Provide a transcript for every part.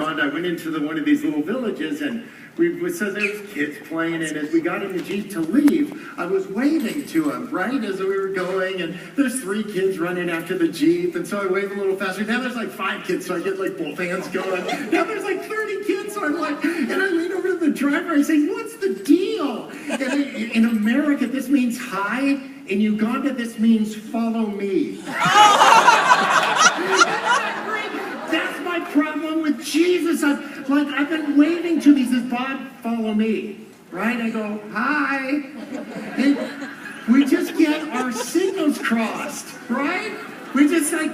I went into one of these little villages, and so there's kids playing, and as we got in the Jeep to leave, I was waving to them, right, as we were going, and there's 3 kids running after the Jeep, and so I wave a little faster. Now there's like 5 kids, so I get like both hands going. Now there's like 30 kids, so I'm like, and I lean over to the driver, I say, what's the deal? And in America, this means hi. In Uganda, this means follow me. That's my problem with Jesus. I've been waving to these, says, Bob, follow me, right? I go, hi. And we just get our signals crossed, right? We just I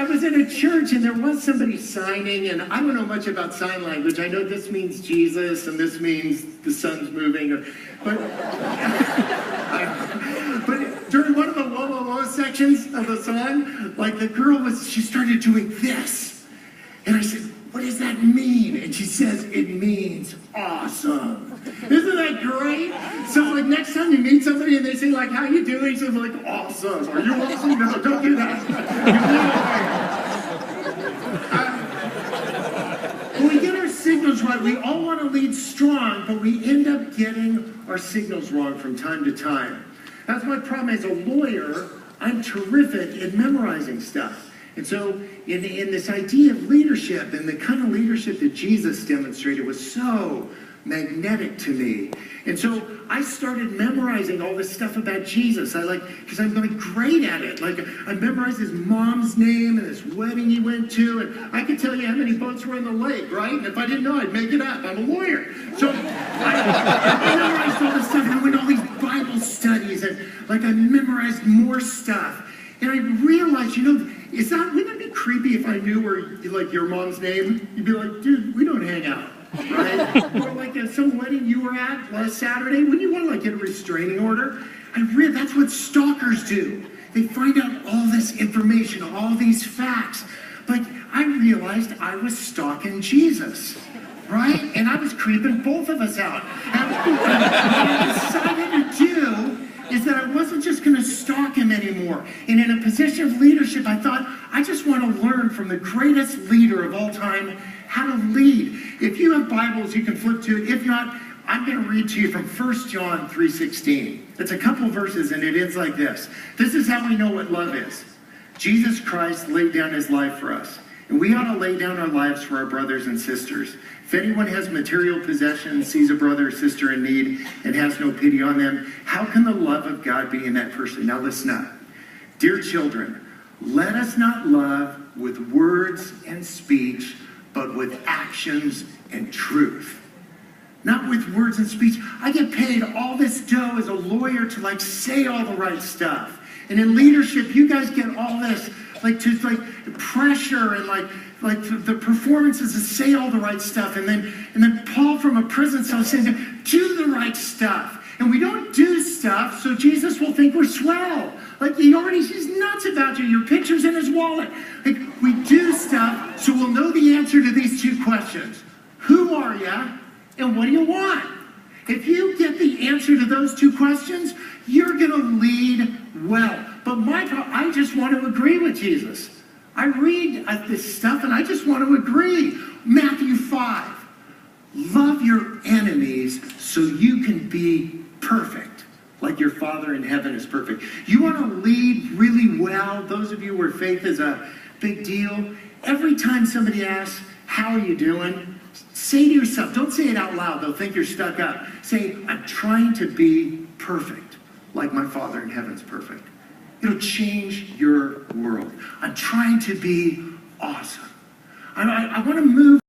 was in a church and there was somebody signing, and I don't know much about sign language. I know this means Jesus and this means the sun's moving, but during one of the whoa, whoa, whoa sections of the song, like the girl she started doing this. And I said, what does that mean? And she says, it means awesome. Isn't that great? So like next time you meet somebody and they say like, how you doing? She's like, awesome. Are you awesome? No, don't do that. When we get our signals right, we all want to lead strong, but we end up getting our signals wrong from time to time. That's my problem. As a lawyer, I'm terrific at memorizing stuff. And so in this idea of leadership and the kind of leadership that Jesus demonstrated was so magnetic to me. And so I started memorizing all this stuff about Jesus. Because I'm like great at it. Like I memorized his mom's name and his wedding he went to, and I could tell you how many boats were on the lake, right? And if I didn't know, I'd make it up. I'm a lawyer. So I memorized all this stuff, and I went to all these Bible studies, and I memorized more stuff. And I realized, wouldn't it be creepy if I knew your mom's name? You'd be like, dude, we don't hang out, right? Or some wedding you were at last Saturday, wouldn't you want to get a restraining order? That's what stalkers do. They find out all this information, all these facts. I realized I was stalking Jesus, right? And I was creeping both of us out. And what I decided to do is that I wasn't just going to stalk him anymore. And in a position of leadership, I thought, I just want to learn from the greatest leader of all time how to lead. If you have Bibles, you can flip to it. If not, I'm going to read to you from 1 John 3:16. It's a couple verses, and it ends like this. This is how we know what love is. Jesus Christ laid down his life for us, and we ought to lay down our lives for our brothers and sisters. If anyone has material possessions, sees a brother or sister in need, and has no pity on them, how can the love of God be in that person? Now listen up. Dear children, let us not love with words and speech, but with actions and truth. Not with words and speech. I get paid all this dough as a lawyer to say all the right stuff. And in leadership, you guys get all this pressure and the performances to say all the right stuff, and then Paul from a prison cell saying, do the right stuff. And we don't do stuff so Jesus will think we're swell. He's nuts about you. Your picture's in his wallet. We do stuff so we'll know the answer to these 2 questions. Who are you, and what do you want? If you get the answer to those 2 questions, you're going to lead well. But I just want to agree with Jesus. I read this stuff and I just want to agree. Matthew 5. Love your enemies so you can be perfect, like your Father in heaven is perfect. You want to lead really well, those of you where faith is a big deal. Every time somebody asks, how are you doing? Say to yourself, don't say it out loud, they'll think you're stuck up. Say, I'm trying to be perfect, like my Father in heaven's perfect. It'll change your world. I'm trying to be awesome. I want to move